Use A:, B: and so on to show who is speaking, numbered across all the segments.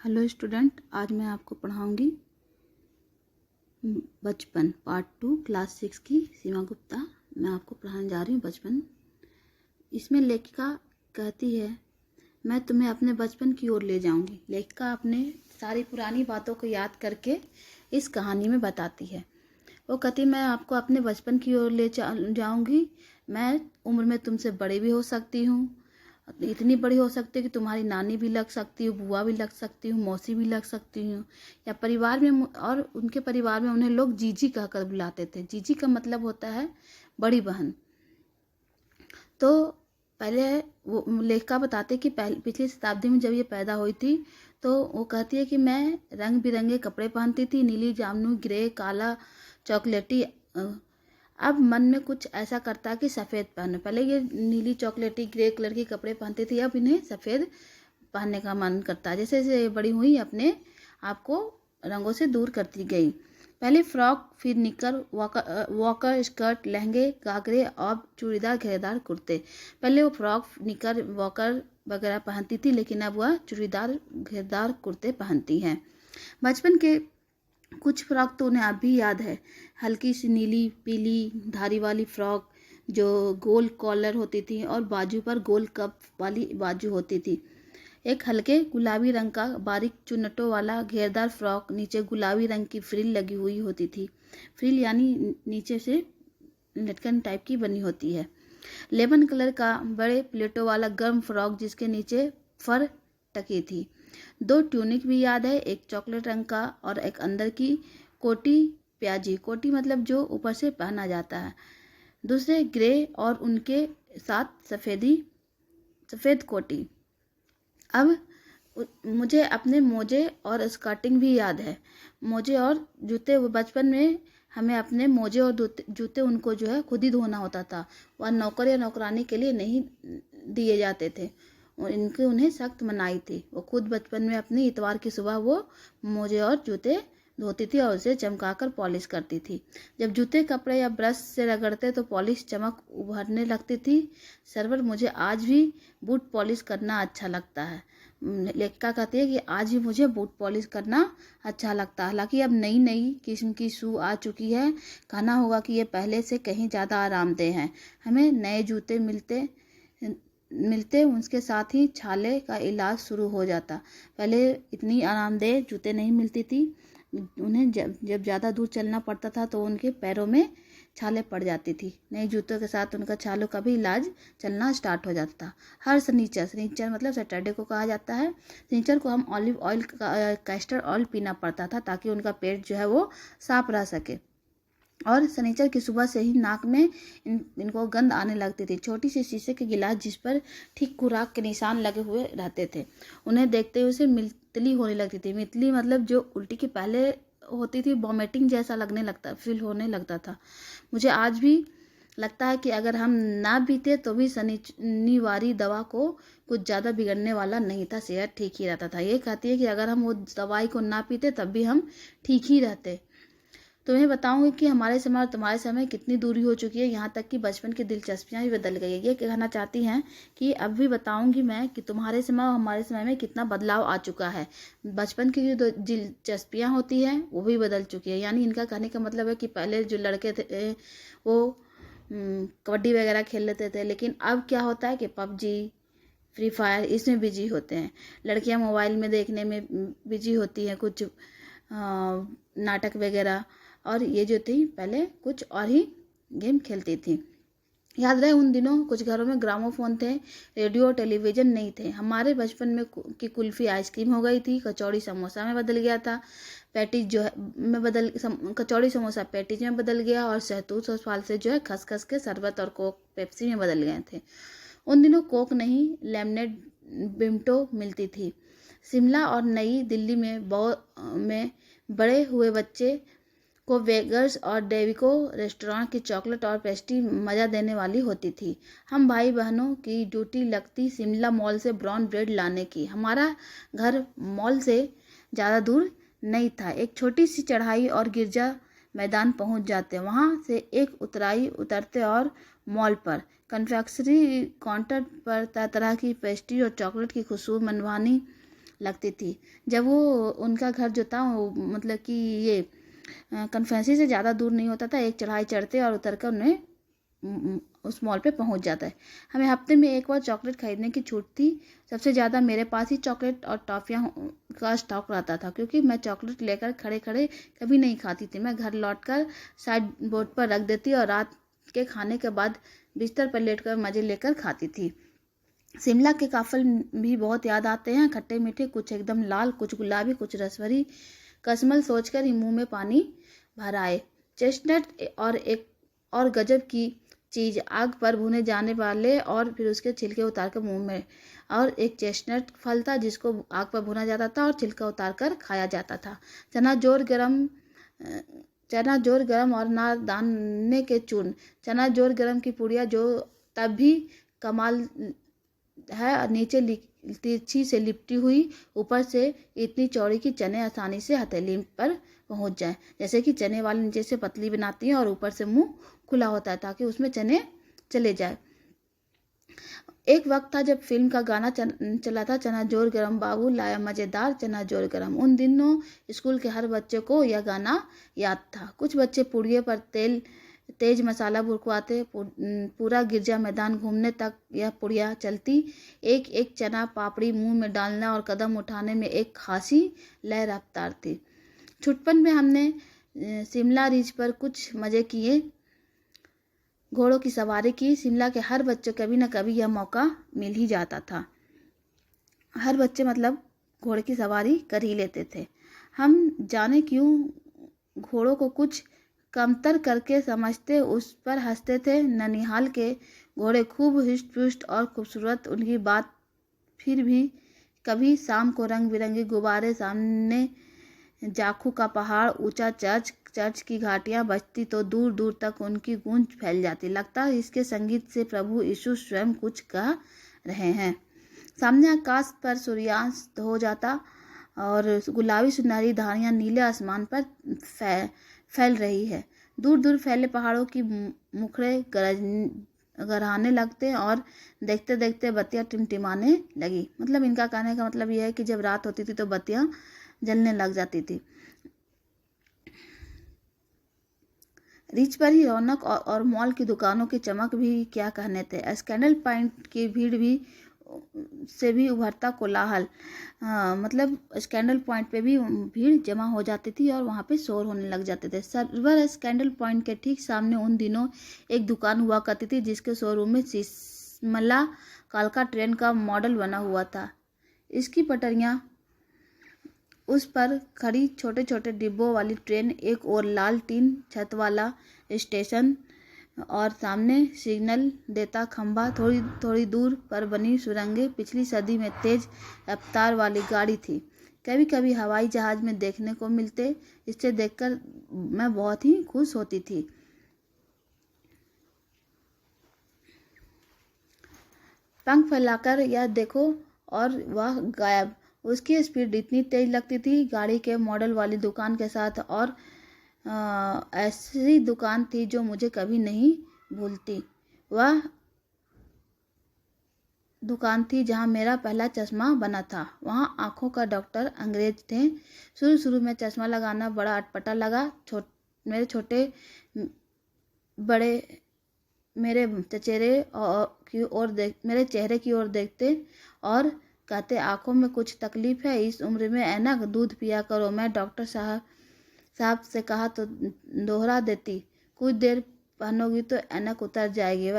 A: Hello student, आज मैं आपको पढ़ाऊंगी बचपन पार्ट 2 क्लास 6 की सीमा गुप्ता। मैं आपको पढ़ाने जा रही हूँ बचपन। इसमें लेखिका कहती है, मैं तुम्हें अपने बचपन की ओर ले जाऊंगी। लेखिका अपने सारी पुरानी बातों को याद करके इस कहानी में बताती है। वो कहती, मैं आपको अपने बचपन की ओर ले जाऊंगी। मैं उम्र में तुमसे बड़ी भी हो सकती हूँ, इतनी बड़ी हो सकती है कि तुम्हारी नानी भी लग सकती हूँ, बुआ भी लग सकती हूँ, मौसी भी लग सकती हूँ। या परिवार में, और उनके परिवार में उन्हें लोग जीजी कहकर बुलाते थे। जीजी का मतलब होता है बड़ी बहन। तो पहले वो लेखिका बताते कि पिछली शताब्दी में जब ये पैदा हुई थी तो वो कहती है कि मैं रंग बिरंगे कपड़े पहनती थी, नीली, जामुनी, ग्रे, काला, चॉकलेटी। अब मन में कुछ ऐसा करता है कि सफ़ेद पहनो। पहले ये नीली, चॉकलेटी, ग्रे कलर के कपड़े पहनती थी, अब इन्हें सफ़ेद पहनने का मन करता है। जैसे जैसे बड़ी हुई अपने आप को रंगों से दूर करती गई। पहले फ्रॉक, फिर निकर, वॉकर, स्कर्ट, लहंगे, घाघरे और चूड़ीदार घेरदार कुर्ते। पहले वो फ्रॉक, निकर, वॉकर वगैरह पहनती थी, लेकिन अब वह चूड़ीदार घेरदार कुर्ते पहनती हैं। बचपन के कुछ फ्रॉक तो उन्हें अब भी याद है। हल्की सी नीली पीली धारी वाली फ्रॉक जो गोल कॉलर होती थी और बाजू पर गोल कप वाली बाजू होती थी। एक हल्के गुलाबी रंग का बारीक चुन्नटों वाला घेरदार फ्रॉक, नीचे गुलाबी रंग की फ्रिल लगी हुई होती थी। फ्रिल यानी नीचे से लटकन टाइप की बनी होती है। लेमन कलर का बड़े प्लेटों वाला गर्म फ्रॉक जिसके नीचे फर टकी थी। दो ट्यूनिक भी याद है, एक चॉकलेट रंग का और एक अंदर की कोटी प्याजी। कोटी मतलब जो ऊपर से पहना जाता है। दूसरे ग्रे और उनके साथ सफ़ेद कोटी। अब मुझे अपने मोजे और स्कर्टिंग भी याद है। मोजे और जूते, वो बचपन में हमें अपने मोजे और जूते उनको जो है खुद ही धोना होता था। वह नौकर या नौकरानी के लिए नहीं दिए जाते थे और उन्हें सख्त मनाही थी। वो खुद बचपन में अपनी इतवार की सुबह वो मोजे और जूते धोती थी और उसे चमकाकर पॉलिश करती थी। जब जूते कपड़े या ब्रश से रगड़ते तो पॉलिश चमक उभरने लगती थी। सरवर, मुझे आज भी बूट पॉलिश करना अच्छा लगता है। लेखिका कहती है कि आज भी मुझे बूट पॉलिश करना अच्छा लगता है। हालांकि अब नई नई किस्म की शू आ चुकी है। कहना होगा कि ये पहले से कहीं ज़्यादा आरामदेह हैं। हमें नए जूते मिलते उसके साथ ही छाले का इलाज शुरू हो जाता। पहले इतनी आरामदेह जूते नहीं मिलती थी। उन्हें जब ज़्यादा दूर चलना पड़ता था तो उनके पैरों में छाले पड़ जाती थी। नए जूतों के साथ उनका छालों का भी इलाज चलना स्टार्ट हो जाता था। हर शनिचर मतलब सैटरडे को कहा जाता है, शनिचर को हम ऑलिव ऑयल कैस्टर ऑयल पीना पड़ता था ताकि उनका पेट जो है वो साफ रह सके। और शनिचर की सुबह से ही नाक में इनको गंध आने लगती थी। छोटी सी शीशे के गिलास जिस पर ठीक खुराक के निशान लगे हुए रहते थे, उन्हें देखते हुए उसे मितली होने लगती थी। मितली मतलब जो उल्टी के पहले होती थी, वॉमिटिंग जैसा फील होने लगता था। मुझे आज भी लगता है कि अगर हम ना पीते तो भी शनिवारी दवा को कुछ ज़्यादा बिगड़ने वाला नहीं था, सेहत ठीक ही रहता था। ये कहती है कि अगर हम वो दवाई को ना पीते तब भी हम ठीक ही रहते। तो मैं बताऊंगी कि हमारे समय और तुम्हारे समय कितनी दूरी हो चुकी है, यहाँ तक कि बचपन की दिलचस्पियाँ भी बदल गई है। ये कहना चाहती हैं कि अब भी बताऊंगी मैं कि तुम्हारे समय और हमारे समय में कितना बदलाव आ चुका है। बचपन की जो दिलचस्पियाँ होती हैं वो भी बदल चुकी है। यानी इनका कहने का मतलब है कि पहले जो लड़के थे वो कबड्डी वगैरह खेल लेते थे, लेकिन अब क्या होता है कि पबजी, फ्री फायर इसमें बिजी होते हैं। लड़कियां मोबाइल में देखने में बिजी होती हैं, कुछ नाटक वगैरह। और ये जो थी पहले कुछ और ही गेम खेलती थी। याद रहे उन दिनों कुछ घरों में ग्रामोफोन थे, रेडियो, टेलीविज़न नहीं थे। हमारे बचपन में की कुल्फ़ी आइसक्रीम हो गई थी, कचौड़ी समोसा में बदल गया था, पैटीज जो है कचौड़ी समोसा पैटीज में बदल गया और शहतूत और फल से जो है खसखस के शरबत और कोक पेप्सी में बदल गए थे। उन दिनों कोक नहीं, लेमनेड, बिमटो मिलती थी। शिमला और नई दिल्ली में बड़े हुए बच्चे को वेगर्स और डेविको रेस्टोरेंट की चॉकलेट और पेस्ट्री मज़ा देने वाली होती थी। हम भाई बहनों की ड्यूटी लगती शिमला मॉल से ब्राउन ब्रेड लाने की। हमारा घर मॉल से ज़्यादा दूर नहीं था। एक छोटी सी चढ़ाई और गिरजा मैदान पहुंच जाते। वहां से एक उतरते और मॉल पर कन्फेक्शनरी काउंटर पर तरह तरह की पेस्ट्री और चॉकलेट की खुशबू मनवानी लगती थी। जब वो उनका घर जो था वो मतलब कि ये कन्वेंसी से ज़्यादा दूर नहीं होता था, एक चढ़ाई चढ़ते और उतर कर उन्हें उस मॉल पे पहुंच जाता है। हमें हफ्ते में एक बार चॉकलेट खरीदने की छूट थी। सबसे ज़्यादा मेरे पास ही चॉकलेट और टॉफ़ियाँ का स्टॉक रहता था, क्योंकि मैं चॉकलेट लेकर खड़े खड़े कभी नहीं खाती थी। मैं घर लौटकर साइड बोर्ड पर रख देती और रात के खाने के बाद बिस्तर पर लेटकर मज़े लेकर खाती थी। शिमला के काफल भी बहुत याद आते हैं, खट्टे मीठे, कुछ एकदम लाल, कुछ गुलाबी, कुछ रसभरी। कश्मल सोचकर ही मुंह में पानी भर आए। चेस्टनट और गजब की चीज, आग पर भुने जाने वाले और फिर उसके छिलके उतारकर मुंह में। और एक चेस्टनट फल था जिसको आग पर भुना जाता था और छिलका उतारकर खाया जाता था। चना जोर गरम और ना दाने के चूर्ण। चना जोर गरम की पुड़िया जो तब भी कमाल है, नीचे तिरछी से लिपटी हुई, ऊपर से इतनी चौड़ी कि चने आसानी से हथेली पर पहुंच जाए। जैसे कि चने वाले नीचे से पतली बनाती है और ऊपर से मुंह खुला होता है ताकि उसमें चने चले जाए। एक वक्त था जब फिल्म का गाना चला था, चना जोर गरम बाबू लाया मजेदार चना जोर गरम। उन दिनों स्कूल के हर बच्चे को यह गाना याद था। कुछ बच्चे पुड़िये पर तेज मसाला बुरकवाते, पूरा गिरजा मैदान घूमने तक यह पुड़िया चलती। एक एक चना पापड़ी मुंह में डालना और कदम उठाने में एक खासी लय रफ्तार थी। छुटपन में हमने शिमला रिज पर कुछ मजे किए, घोड़ों की सवारी की। शिमला के हर बच्चे कभी न कभी यह मौका मिल ही जाता था। हर बच्चे मतलब घोड़े की सवारी कर ही लेते थे। हम जाने क्यों घोड़ों को कुछ कमतर करके समझते, उस पर हंसते थे। ननिहाल के घोड़े खूब हिष्ट पुष्ट और खूबसूरत, उनकी बात। फिर भी कभी शाम को रंग बिरंगे गुब्बारे, सामने जाखू का पहाड़, ऊंचा चर्च की घाटियां बजती तो दूर दूर तक उनकी गूंज फैल जाती। लगता इसके संगीत से प्रभु यीशु स्वयं कुछ कह रहे हैं। सामने आकाश पर सूर्यास्त हो जाता और गुलाबी सुनहरी धारियां नीले आसमान पर फैल रही है। दूर दूर फैले पहाड़ों की मुखड़े गरहाने लगते और देखते देखते बत्तियां टिमटिमाने लगी। मतलब इनका कहने का मतलब यह है कि जब रात होती थी तो बत्तियां जलने लग जाती थी। रिच पर ही रौनक और मॉल की दुकानों की चमक भी क्या कहने थे। स्कैंडल पॉइंट की भीड़ भी से भी उभरता कोलाहल, मतलब स्कैंडल पॉइंट पे भी भीड़ जमा हो जाती थी और वहाँ पे शोर होने लग जाते थे। सर्वर स्कैंडल पॉइंट के ठीक सामने उन दिनों एक दुकान हुआ करती थी जिसके शोरूम में शिमला कालका ट्रेन का मॉडल बना हुआ था। इसकी पटरियाँ, उस पर खड़ी छोटे छोटे डिब्बों वाली ट्रेन, एक और लाल टीन छत वाला स्टेशन और सामने सिग्नल देता खंभा, थोड़ी थोड़ी दूर पर बनी सुरंगें पिछली सदी में तेज रफ्तार वाली गाड़ी थी। कभी कभी हवाई जहाज में देखने को मिलते, इसे देखकर मैं बहुत ही खुश होती थी। पंख फैलाकर यह देखो और वह गायब। उसकी स्पीड इतनी तेज लगती थी गाड़ी के मॉडल वाली दुकान के साथ। और ऐसी दुकान थी जो मुझे कभी नहीं भूलती। वह दुकान थी जहां मेरा पहला चश्मा बना था। वहां आंखों का डॉक्टर अंग्रेज थे। शुरू शुरू में चश्मा लगाना बड़ा अटपटा लगा। मेरे छोटे बड़े मेरे मेरे चेहरे की ओर देखते और कहते, आंखों में कुछ तकलीफ है, इस उम्र में ऐनक, दूध पिया करो। मैं डॉक्टर साहब से कहा तो दोहरा देती, कुछ देर पहनोगी तो ऐनक उतर जाएगी।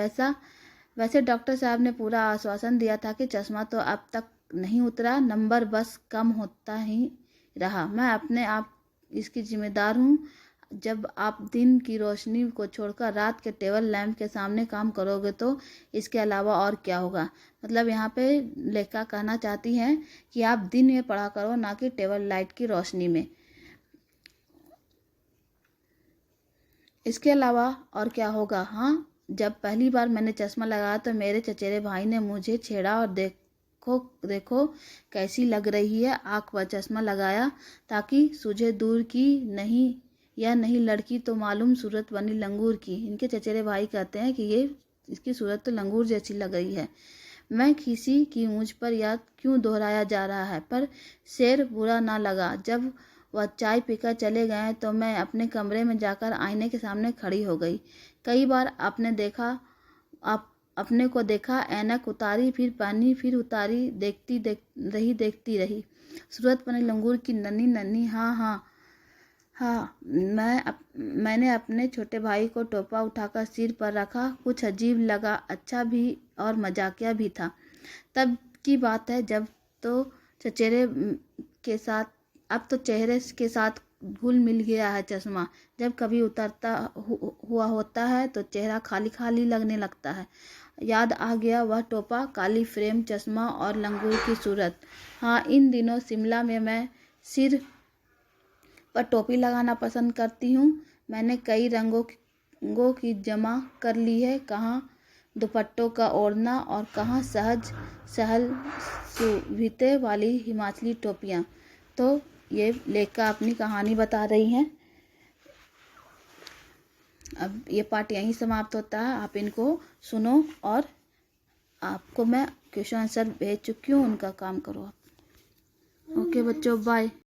A: वैसे डॉक्टर साहब ने पूरा आश्वासन दिया था कि चश्मा तो अब तक नहीं उतरा, नंबर बस कम होता ही रहा। मैं अपने आप इसकी जिम्मेदार हूँ। जब आप दिन की रोशनी को छोड़कर रात के टेबल लैंप के सामने काम करोगे तो इसके अलावा और क्या होगा। मतलब यहाँ पे लेखिका कहना चाहती हैं कि आप दिन में पढ़ा करो, ना कि टेबल लाइट की रोशनी में। इसके अलावा और क्या होगा। हाँ, जब पहली बार मैंने चश्मा लगाया तो मेरे चचेरे भाई ने मुझे छेड़ा और देखो कैसी लग रही है। आँख पर चश्मा लगाया ताकि सूझे दूर की नहीं, यह नहीं लड़की तो मालूम सूरत बनी लंगूर की। इनके चचेरे भाई कहते हैं कि इसकी सूरत तो लंगूर जैसी लग रही है। मैं किसी की मुझ पर याद क्यों दोहराया जा रहा है। पर शेर बुरा ना लगा। जब वह चाय पीकर चले गए तो मैं अपने कमरे में जाकर आईने के सामने खड़ी हो गई। कई बार अपने को देखा, ऐनक उतारी, फिर पहनी, फिर उतारी, देखती रही। सूरत बनी लंगूर की नन्ही नन्ही। हाँ, मैंने अपने छोटे भाई को टोपा उठाकर सिर पर रखा। कुछ अजीब लगा, अच्छा भी और मजाकिया भी था। तब की बात है, अब तो चेहरे के साथ घुल मिल गया है चश्मा। जब कभी उतरता हुआ होता है तो चेहरा खाली खाली लगने लगता है। याद आ गया वह टोपा, काली फ्रेम, चश्मा और लंगूर की सूरत। हाँ, इन दिनों शिमला में मैं सिर पर टोपी लगाना पसंद करती हूँ। मैंने कई रंगों की जमा कर ली है, कहाँ दुपट्टों का ओढ़ना और कहाँ सहल सुविधे वाली हिमाचली टोपियाँ। तो ये लेखिका अपनी कहानी बता रही हैं। अब ये पार्ट यहीं समाप्त होता है। आप इनको सुनो और आपको मैं क्वेश्चन आंसर भेज चुकी हूँ, उनका काम करो आप। ओके बच्चों, बाय।